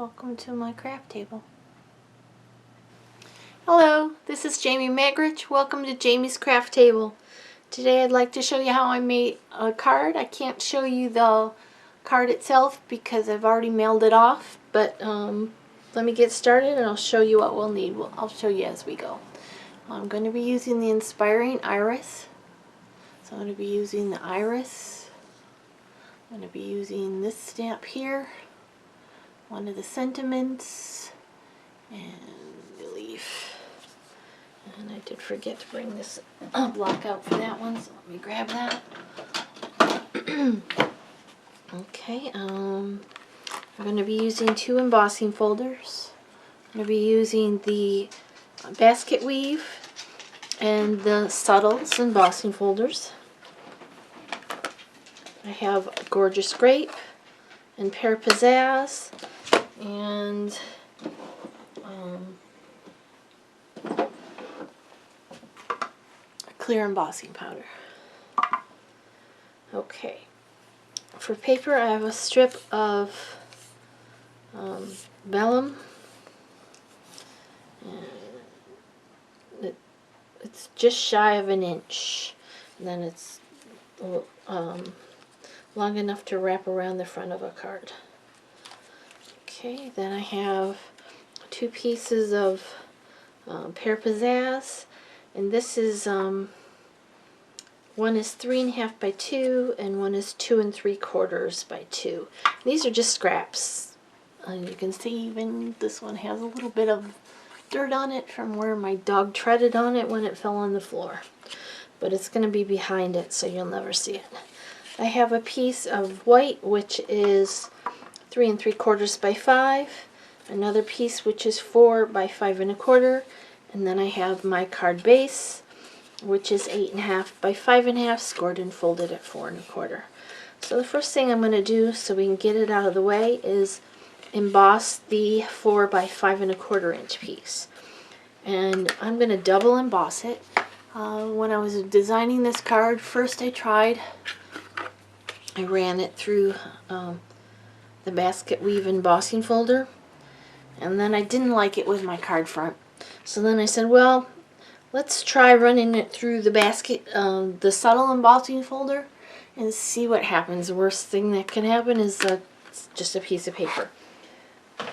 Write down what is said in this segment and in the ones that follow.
Welcome to my craft table. Hello, this is Jamie Magrich. Welcome to Jamie's Craft Table. Today I'd like to show you how I made a card. I can't show you the card itself because I've already mailed it off, but let me get started and I'll show you what we'll need. I'll show you as we go. I'm going to be using the Inspiring Iris. So I'm going to be using the iris. I'm going to be using this stamp here, one of the sentiments, and the leaf. And I did forget to bring this block out for that one, so let me grab that. Okay, I'm going to be using 2 embossing folders. I'm going to be using the basket weave and the subtles embossing folders. I have Gorgeous Grape and Pear Pizzazz and clear embossing powder. Okay, for paper I have a strip of vellum, and it's just shy of an inch, and then it's long enough to wrap around the front of a card. Okay, then I have 2 pieces of Pear Pizzazz, and this is one is 3.5 by 2 and one is 2 3/4 by 2. These are just scraps. You can see even this one has a little bit of dirt on it from where my dog treaded on it when it fell on the floor. But it's going to be behind it, so you'll never see it. I have a piece of white, which is 3 3/4 by 5. Another piece, which is 4 by 5 1/4. And then I have my card base, which is 8.5 by 5.5, scored and folded at 4 1/4. So the first thing I'm going to do, so we can get it out of the way, is emboss the 4 by 5 1/4 inch piece. And I'm going to double emboss it. When I was designing this card, first I ran it through the basket weave embossing folder, and then I didn't like it with my card front. So then I said, well, let's try running it through the subtle embossing folder and see what happens. The worst thing that can happen is just a piece of paper.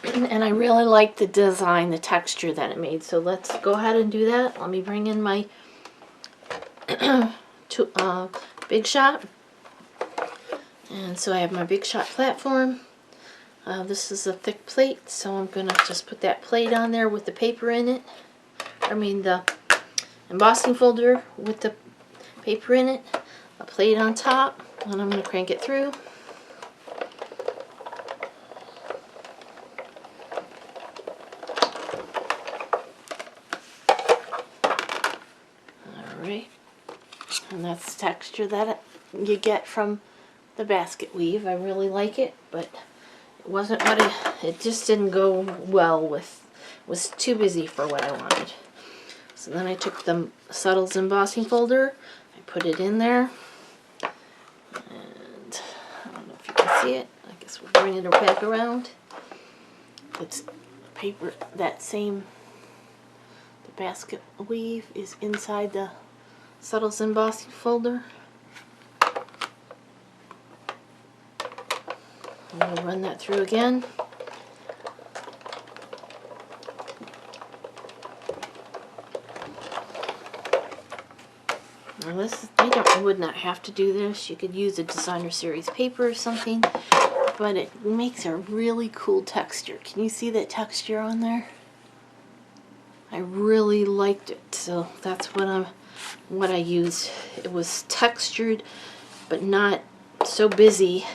And I really like the design, the texture that it made. So let's go ahead and do that. Let me bring in my Big Shot. And so I have my Big Shot platform. This is a thick plate, so I'm going to just put that plate on there with the paper in it. I mean the embossing folder with the paper in it. A plate on top, and I'm going to crank it through. Alright, and that's the texture that you get from the basket weave. I really like it, but it wasn't it just didn't go well with, it was too busy for what I wanted. So then I took the subtles embossing folder, I put it in there, and I don't know if you can see it, I guess we'll bring it back around. It's paper, the basket weave is inside the subtles embossing folder. And we'll run that through again. Now you would not have to do this. You could use a designer series paper or something, but it makes a really cool texture. Can you see that texture on there? I really liked it, so that's what I used. It was textured, but not so busy.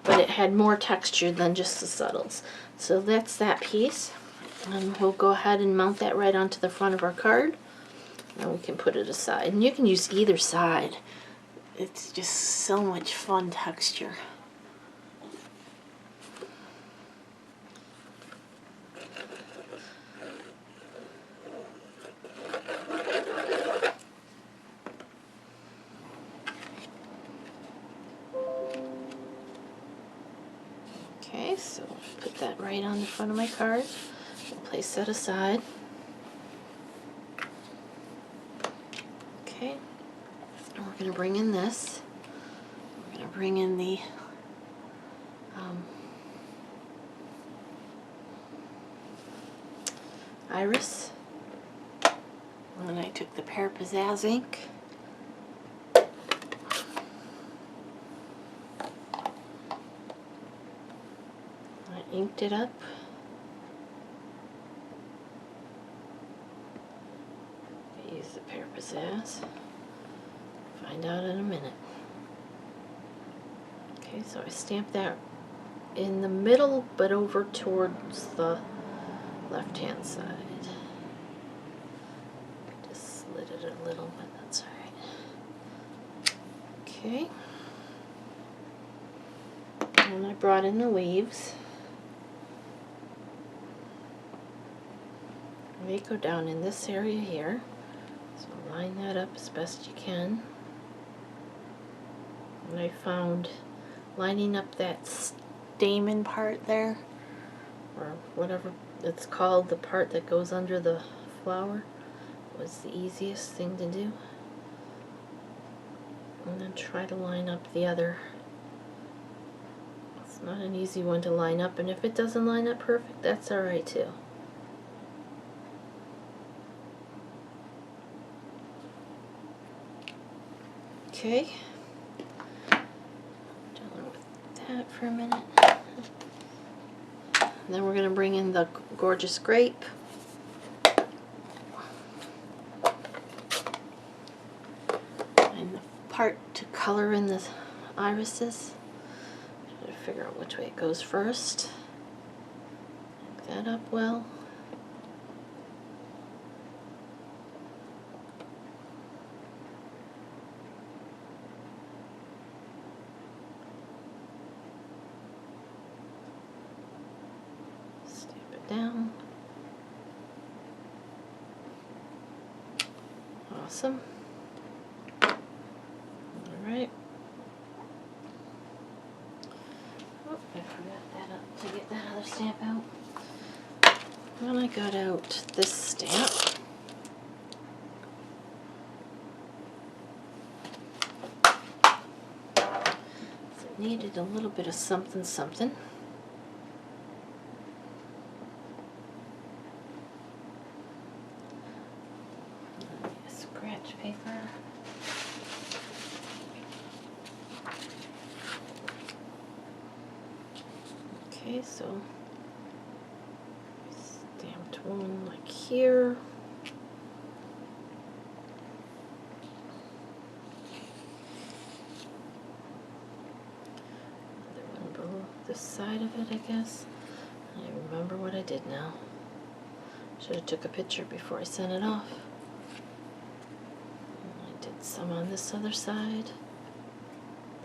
But it had more texture than just the subtles. So that's that piece. And we'll go ahead and mount that right onto the front of our card. And we can put it aside. And you can use either side. It's just so much fun texture. Okay, so put that right on the front of my card. Place that aside. Okay, and we're going to bring in this. We're going to bring in the iris. And I took the Pear Pizzazz ink. I inked it up. Use the Pear Pizzazz. Find out in a minute. Okay, so I stamped that in the middle, but over towards the left-hand side. Just slid it a little, but that's alright. Okay. And I brought in the leaves. They go down in this area here. So line that up as best you can. And I found lining up that stamen part there, or whatever it's called, the part that goes under the flower, was the easiest thing to do. And then try to line up the other. It's not an easy one to line up, and if it doesn't line up perfect, that's alright too. Okay. Done with that for a minute. And then we're going to bring in the gorgeous grape. And the part to color in the irises. Try to figure out which way it goes first. Pick that up well. Down. Awesome. Alright. Oh, I forgot that up to get that other stamp out. When I got out this stamp, so it needed a little bit of something something. Paper. Okay, so stamped one like here. Another one below this side of it, I guess. I remember what I did now. Should have took a picture before I sent it off. Some on this other side,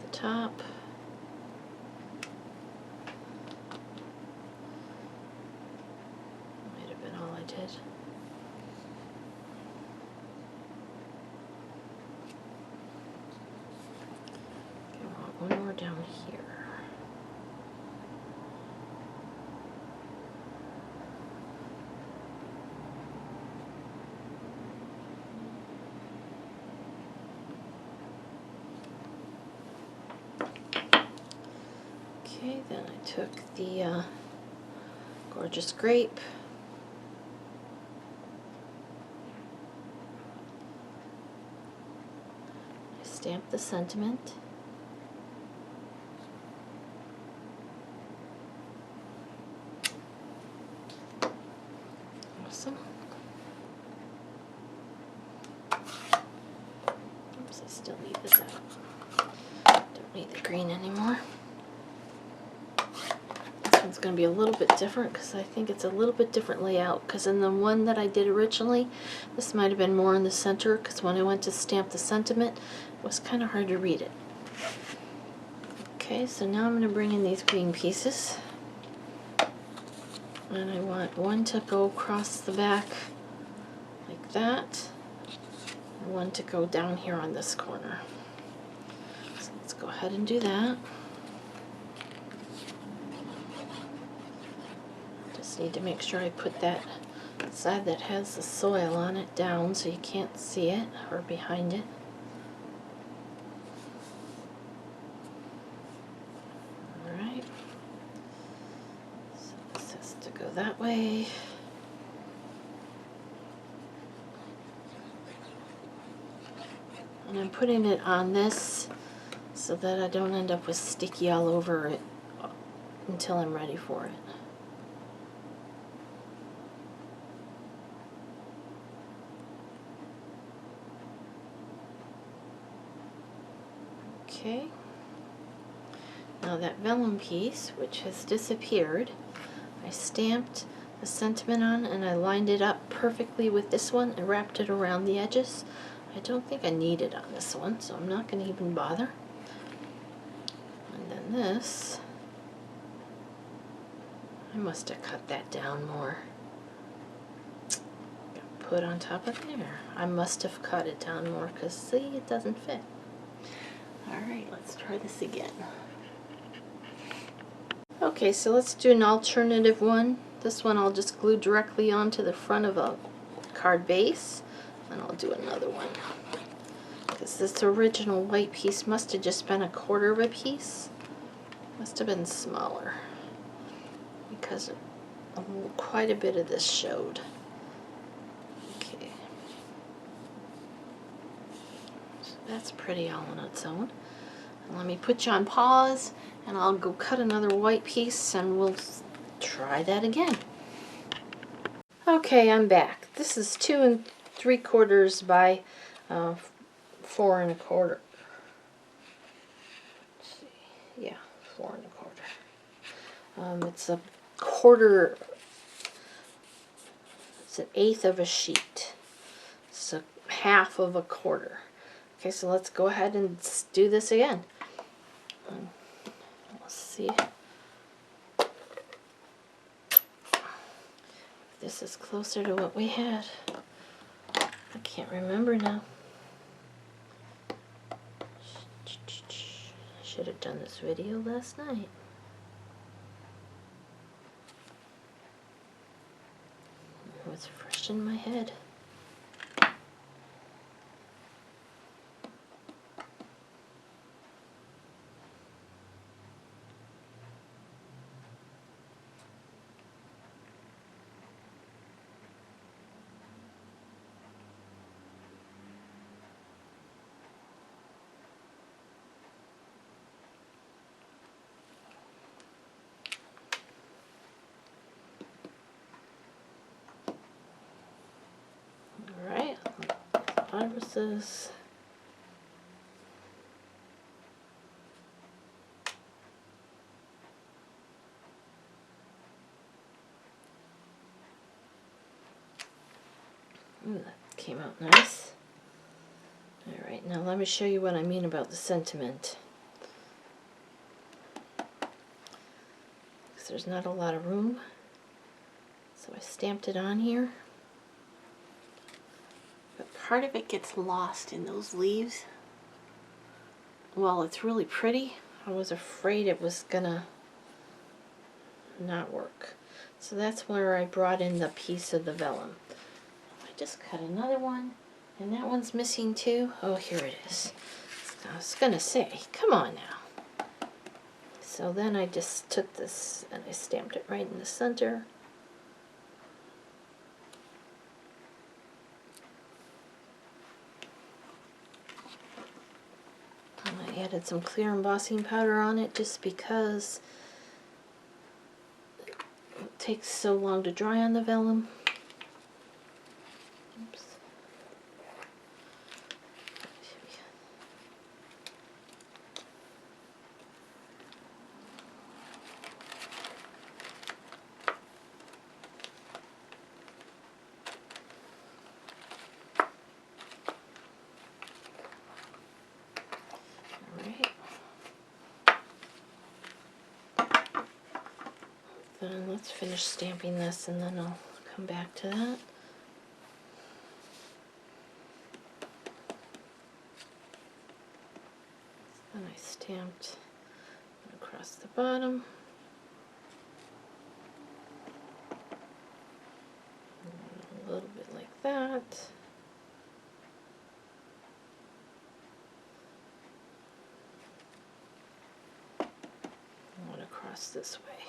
the top. Might have been all I did. Okay, I want one more down here. Okay, then I took the gorgeous grape. I stamped the sentiment. Awesome. Oops, I still need this out. Don't need the green anymore. It's going to be a little bit different because I think it's a little bit different layout, because in the one that I did originally, this might have been more in the center, because when I went to stamp the sentiment, it was kind of hard to read it. Okay, so now I'm going to bring in these green pieces, and I want one to go across the back like that, and one to go down here on this corner. So let's go ahead and do that. Just need to make sure I put that side that has the soil on it down so you can't see it, or behind it. Alright. So this has to go that way. And I'm putting it on this so that I don't end up with sticky all over it until I'm ready for it. Okay. Now that vellum piece, which has disappeared, I stamped the sentiment on and I lined it up perfectly with this one and wrapped it around the edges. I don't think I need it on this one, so I'm not going to even bother. And then this, I must have cut that down more. Put on top of there. I must have cut it down more because see, it doesn't fit. Alright, let's try this again. Okay, so let's do an alternative one. This one I'll just glue directly onto the front of a card base, and I'll do another one. Because this original white piece must have just been 1/4 of a piece. Must have been smaller. Because quite a bit of this showed. Okay. So that's pretty all on its own. And let me put you on pause, and I'll go cut another white piece and we'll try that again. Okay, I'm back. This is 2 3/4 by 4 1/4. Let's see. Yeah, 4 1/4. It's a quarter. It's 1/8 of a sheet. So half of a quarter. Okay, so let's go ahead and do this again. Let's see. This is closer to what we had. I can't remember now. Should have done this video last night. It was fresh in my head. Alright, irises. Ooh, that came out nice. Alright, now let me show you what I mean about the sentiment. Because there's not a lot of room. So I stamped it on here. But part of it gets lost in those leaves. Well, it's really pretty. I was afraid it was gonna not work. So that's where I brought in the piece of the vellum. I just cut another one, and that one's missing too. Oh, here it is. I was gonna say, come on now. So then I just took this and I stamped it right in the center. And I added some clear embossing powder on it just because it takes so long to dry on the vellum. Oops. Then let's finish stamping this and then I'll come back to that. Then I stamped across the bottom. that. One across this way.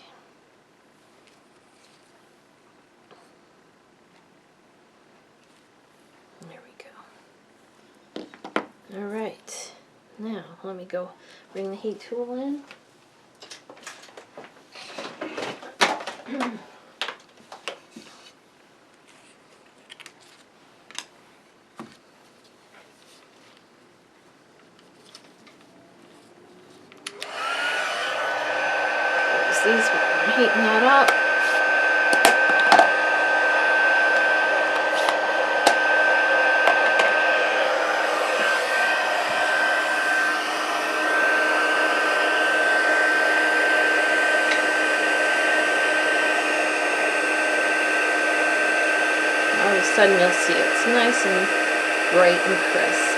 There we go. All right. Now let me go bring the heat tool in. These, I'm heating that up. All of a sudden you'll see it's nice and bright and crisp.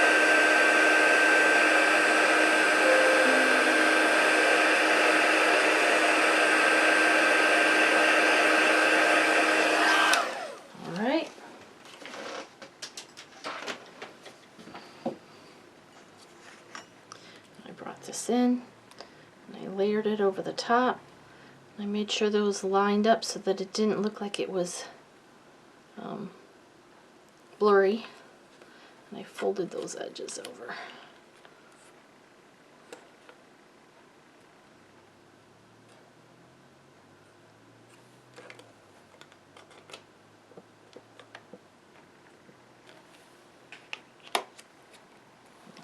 In and I layered it over the top. I made sure those lined up so that it didn't look like it was blurry, and I folded those edges over.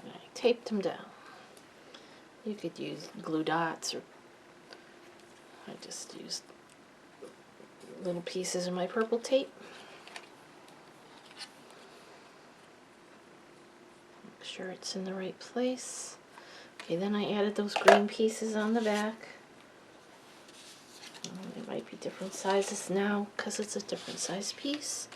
And I taped them down. You could use glue dots, or I just used little pieces of my purple tape. Make sure it's in the right place. Okay, then I added those green pieces on the back. They might be different sizes now because it's a different size piece.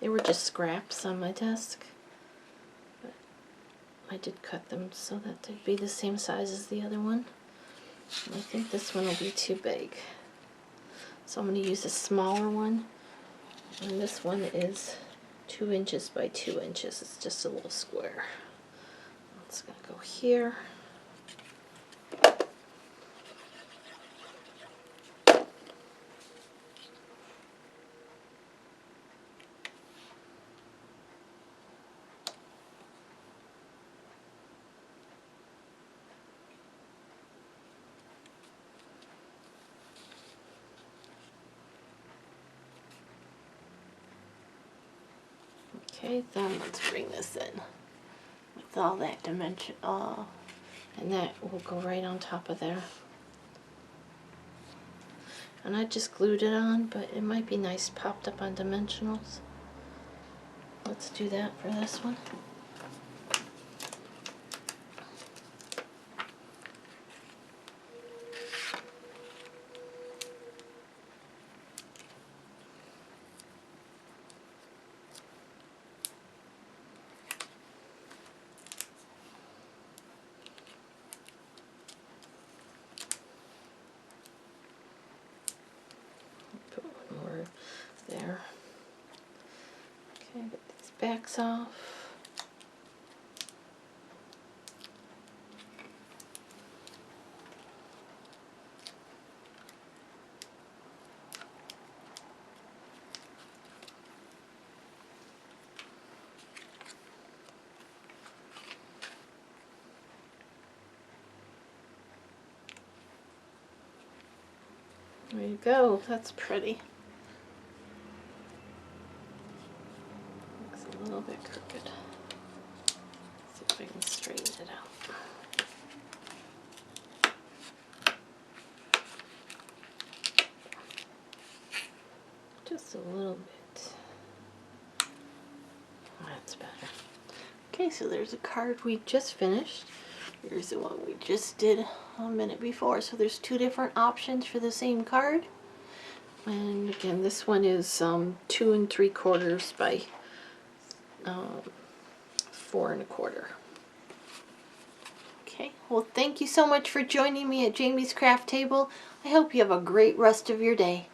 They were just scraps on my desk, but I did cut them so that they'd be the same size as the other one. And I think this one will be too big, so I'm going to use a smaller one, and this one is 2 inches by 2 inches. It's just a little square. It's going to go here. Okay, then let's bring this in with all that dimension, and that will go right on top of there. And I just glued it on, but it might be nice popped up on dimensionals. Let's do that for this one. Put one more there. Okay, get these backs off. There you go, that's pretty. Looks a little bit crooked. See if I can straighten it out. Just a little bit. That's better. Okay, so there's a card we just finished. Here's the one we just did a minute before. So there's 2 different options for the same card. And again, this one is 2 3/4 by 4 1/4. Okay, Well, thank you so much for joining me at Jamie's Craft Table. I hope you have a great rest of your day.